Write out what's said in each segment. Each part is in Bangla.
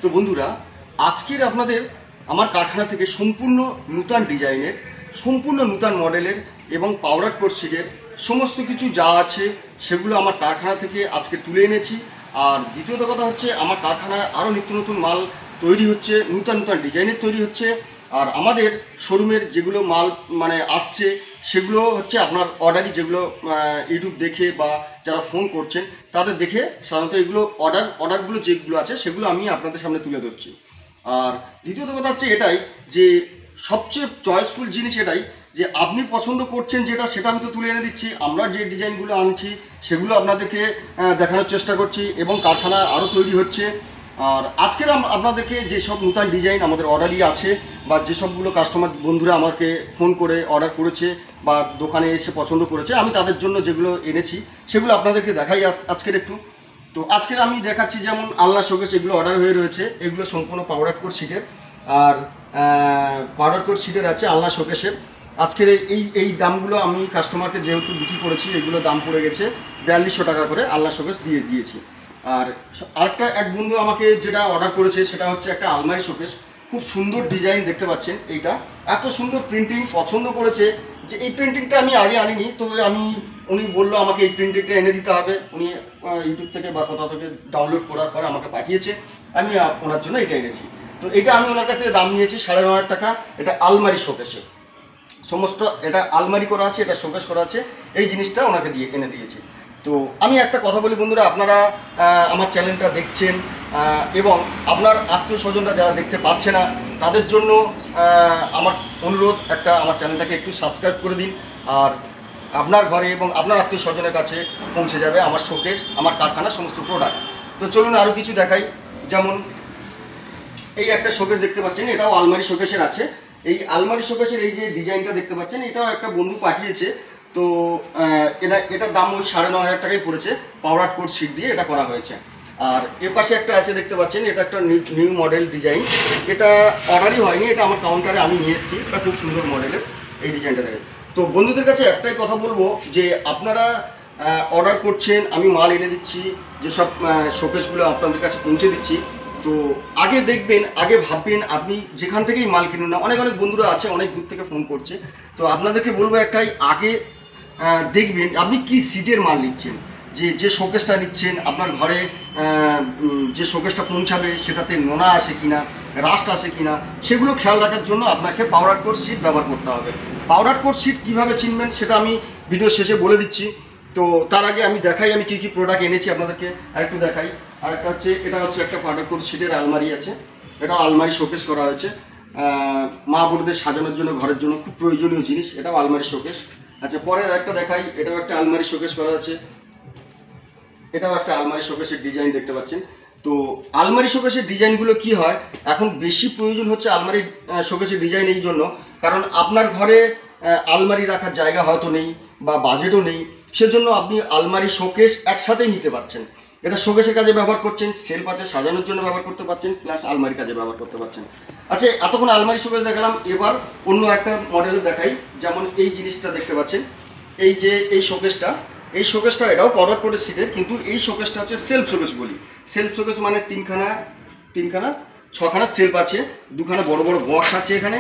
তো বন্ধুরা, আজকের আপনাদের আমার কারখানা থেকে সম্পূর্ণ নূতন ডিজাইনের, সম্পূর্ণ নূতন মডেলের এবং পাউডার কোট শিটের সমস্ত কিছু যা আছে সেগুলো আমার কারখানা থেকে আজকে তুলে এনেছি। আর দ্বিতীয়ত কথা হচ্ছে, আমার কারখানায় আরও নিত্য নতুন মাল তৈরি হচ্ছে, নূতন নূতন ডিজাইনের তৈরি হচ্ছে। আর আমাদের শোরুমের যেগুলো মাল আসছে সেগুলো হচ্ছে আপনার অর্ডারই, যেগুলো ইউটিউব দেখে বা যারা ফোন করছেন তাদের দেখে সাধারণত এগুলো অর্ডারগুলো যেগুলো আছে সেগুলো আমি আপনাদের সামনে তুলে ধরছি। আর দ্বিতীয়ত কথা হচ্ছে এটাই যে সবচেয়ে চয়েসফুল জিনিস এটাই যে আপনি পছন্দ করছেন যেটা, সেটা আমি তো তুলে এনে দিচ্ছি। আমরা যে ডিজাইনগুলো আনছি সেগুলো আপনাদেরকে দেখানোর চেষ্টা করছি এবং কারখানা আরও তৈরি হচ্ছে। আর আজকের আপনাদেরকে যেসব নূতন ডিজাইন আমাদের অর্ডারই আছে বা যেসবগুলো কাস্টমার বন্ধুরা আমাকে ফোন করে অর্ডার করেছে বা দোকানে এসে পছন্দ করেছে, আমি তাদের জন্য যেগুলো এনেছি সেগুলো আপনাদেরকে দেখাই আজকের একটু। তো আজকের আমি দেখাচ্ছি যেমন আলনা শোকেস, এগুলো অর্ডার হয়ে রয়েছে, এগুলো সম্পূর্ণ পাউডার কোট শিটের। আর পাউডার কোট শিটের আছে আলনা শোকেসের। আজকের এই দামগুলো আমি কাস্টমারকে যেহেতু বিক্রি করেছি, এগুলো দাম পড়ে গেছে 4200 টাকা করে আলনা শোকেস দিয়েছি। আর আরেকটা এক বন্ধু আমাকে যেটা অর্ডার করেছে সেটা হচ্ছে একটা আলমারি শোকেস, খুব সুন্দর ডিজাইন দেখতে পাচ্ছেন। এইটা এত সুন্দর প্রিন্টিং পছন্দ করেছে যে এই প্রিন্টিংটা আমি আগে আনিনি, তো উনি বললো আমাকে এই প্রিন্টিংটা এনে দিতে হবে। উনি ইউটিউব থেকে বা কোথাও থেকে ডাউনলোড করার পরে আমাকে পাঠিয়েছে, আমি ওনার জন্য এটা এনেছি। তো এটা আমি ওনার কাছ থেকে দাম নিয়েছি 9500 টাকা। এটা আলমারি শোকেসে সমস্ত, এটা আলমারি করা আছে, এটা শোকেস করা আছে, এই জিনিসটা ওনাকে এনে দিয়েছি। তো আমি একটা কথা বলি বন্ধুরা, আপনারা আমার চ্যানেলটা দেখছেন এবং আপনার আত্মীয় স্বজনরা যারা দেখতে পাচ্ছে না তাদের জন্য আমার অনুরোধ, আমার চ্যানেলটাকে একটু সাবস্ক্রাইব করে দিন। আর আপনার ঘরে এবং আপনার আত্মীয় স্বজনের কাছে পৌঁছে যাবে আমার শোকেস, আমার কারখানার সমস্ত প্রোডাক্ট। তো চলুন আরও কিছু দেখাই। যেমন এই একটা শোকেস দেখতে পাচ্ছেন, এটাও আলমারি শোকেসের আছে। এই আলমারি শোকেসের এই যে ডিজাইনটা দেখতে পাচ্ছেন, এটাও একটা বন্ধু পাঠিয়েছে। তো এটার দাম ওই 9500 টাকাই পড়েছে, পাউডার কোট শিট দিয়ে এটা করা হয়েছে। আর এর পাশে একটা আছে দেখতে পাচ্ছেন, এটা একটা নিউ মডেল ডিজাইন, এটা অর্ডারই হয়নি, এটা আমার কাউন্টারে আমি নিয়ে এসেছি। এটা খুব সুন্দর মডেলের এই ডিজাইনটা দেখেন। তো বন্ধুদের কাছে একটাই কথা বলবো যে আপনারা অর্ডার করছেন, আমি মাল এনে দিচ্ছি, যেসব শোকেসগুলো আপনাদের কাছে পৌঁছে দিচ্ছি, তো আগে দেখবেন, আগে ভাববেন, আপনি যেখান থেকেই মাল কিনুন না। অনেক বন্ধুরা আছে অনেক দূর থেকে ফোন করছে, তো আপনাদেরকে বলবো একটাই, আগে দেখবেন আপনি কি সিটের মাল নিচ্ছেন, যে শোকেসটা নিচ্ছেন আপনার ঘরে যে শোকেসটা পৌঁছাবে সেটাতে নোনা আসে কিনা, রাস্ট আসে কিনা, সেগুলো খেয়াল রাখার জন্য আপনাকে পাউডার কোট শিট ব্যবহার করতে হবে। পাউডার কোট শিট কীভাবে চিনবেন সেটা আমি ভিডিও শেষে বলে দিচ্ছি। তো তার আগে আমি দেখাই আমি কী কী প্রোডাক্ট এনেছি আপনাদেরকে, আরেকটু দেখাই। আরেকটা হচ্ছে, এটা হচ্ছে একটা পাউডার কোট শিটের আলমারি আছে, এটা আলমারি শোকেস করা হয়েছে, মা বোনদের সাজানোর জন্য, ঘরের জন্য খুব প্রয়োজনীয় জিনিস, এটাও আলমারি শোকেস। আচ্ছা, পরের আরেকটা দেখাই, এটাও একটা আলমারি শোকেস করা আছে, এটাও একটা আলমারি শোকেসের ডিজাইন দেখতে পাচ্ছেন। তো আলমারি শোকেসের ডিজাইনগুলো কি হয়, এখন বেশি প্রয়োজন হচ্ছে আলমারি শোকেসের ডিজাইন এই জন্য, কারণ আপনার ঘরে আলমারি রাখার জায়গা হয়তো নেই বা বাজেটও নেই, সেজন্য আপনি আলমারি শোকেস একসাথেই নিতে পারছেন। এটা শোকেসের কাজে ব্যবহার করছেন, সেলফ আছে সাজানোর জন্য ব্যবহার করতে পারছেন, প্লাস আলমারি কাজে ব্যবহার করতে পারছেন। আচ্ছা, এতক্ষণ আলমারি শোকেস দেখালাম, এবার অন্য একটা মডেলে দেখাই। যেমন এই জিনিসটা দেখতে পাচ্ছেন, এই শোকেসটা এটাও পাউডার কোটের শিটের, কিন্তু এই শোকেসটা হচ্ছে সেলফ শোকেস বলি। সেলফ শোকেস মানে তিনখানা 6খানা সেলফ আছে, দুখানা বড় বড় বক্স আছে, এখানে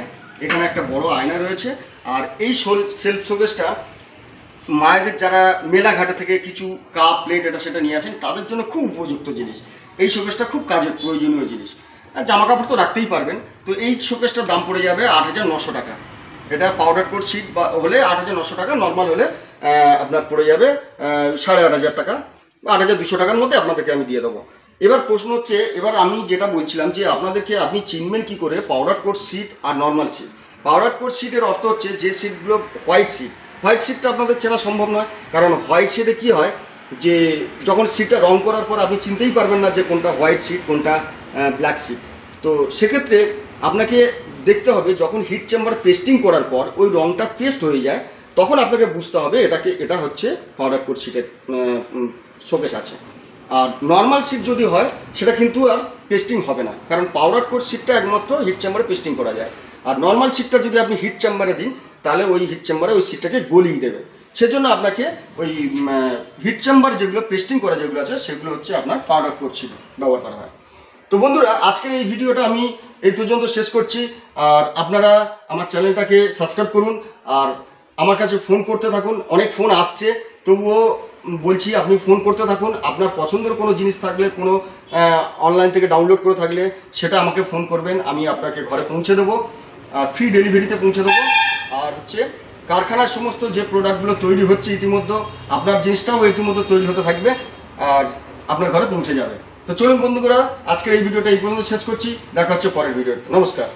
একটা বড় আয়না রয়েছে। আর এই সেলফ শোকেসটা মায়েদের যারা মেলাঘাটে থেকে কিছু কাপ প্লেট এটা সেটা নিয়ে আসেন তাদের জন্য খুব উপযুক্ত জিনিস। এই শোকেসটা খুব কাজের প্রয়োজনীয় জিনিস, আর জামা কাপড় তো রাখতেই পারবেন। তো এই শোকেসটার দাম পড়ে যাবে 8900 টাকা। এটা পাউডার কোট শিট বা হলে 8900 টাকা, নর্মাল হলে আপনার পড়ে যাবে 8500 টাকা, 8200 টাকার মধ্যে আপনাদেরকে আমি দিয়ে দেবো। এবার প্রশ্ন হচ্ছে, এবার আমি যেটা বলছিলাম যে আপনাদেরকে আপনি চিনবেন কি করে পাউডার কোট শিট আর নর্মাল শিট। পাউডার কোট শিটের অর্থ হচ্ছে যে শিটগুলো হোয়াইট শিটটা আপনাদের চেনা সম্ভব নয়, কারণ হোয়াইট শিটে কী হয় যে যখন শিটটা রং করার পর আপনি চিনতেই পারবেন না যে কোনটা হোয়াইট শিট কোনটা ব্ল্যাক শিট। তো সেক্ষেত্রে আপনাকে দেখতে হবে, যখন হিট চেম্বার পেস্টিং করার পর ওই রংটা পেস্ট হয়ে যায়, তখন আপনাকে বুঝতে হবে এটা হচ্ছে পাউডার কোট শিটের শোকেস আছে। আর নর্মাল শিট যদি হয় সেটা কিন্তু আর পেস্টিং হবে না, কারণ পাউডার কোট শিটটা একমাত্র হিট চেম্বারে পেস্টিং করা যায়। আর নর্মাল শিটটা যদি আপনি হিট চেম্বারে দিন তাহলে ওই হিট চেম্বারে ওই শিটটাকে গলিয়ে দেবে। সেজন্য আপনাকে ওই হিট চেম্বার যেগুলো পেস্টিং করা যেগুলো আছে সেগুলো হচ্ছে আপনার পাউডার কোট শিট ব্যবহার করা হয়। তো বন্ধুরা, আজকের এই ভিডিওটা আমি এই পর্যন্ত শেষ করছি। আর আপনারা আমার চ্যানেলটাকে সাবস্ক্রাইব করুন, আর আমার কাছে ফোন করতে থাকুন। অনেক ফোন আসছে, তবুও বলছি আপনি ফোন করতে থাকুন। আপনার পছন্দের কোনো জিনিস থাকলে, কোনো অনলাইন থেকে ডাউনলোড করে থাকলে সেটা আমাকে ফোন করবেন, আমি আপনাকে ঘরে পৌঁছে দেবো, আর ফ্রি ডেলিভারিতে পৌঁছে দেবো। আর হচ্ছে কারখানার সমস্ত যে প্রোডাক্টগুলো তৈরি হচ্ছে ইতিমধ্যে, আপনার জিনিসটাও ইতিমধ্যে তৈরি হতে থাকবে আর আপনার ঘরে পৌঁছে যাবে। তো চলুন বন্ধুরা, আজকের এই ভিডিওটা এই পর্যন্ত শেষ করছি। দেখা হচ্ছে পরের ভিডিওতে। নমস্কার।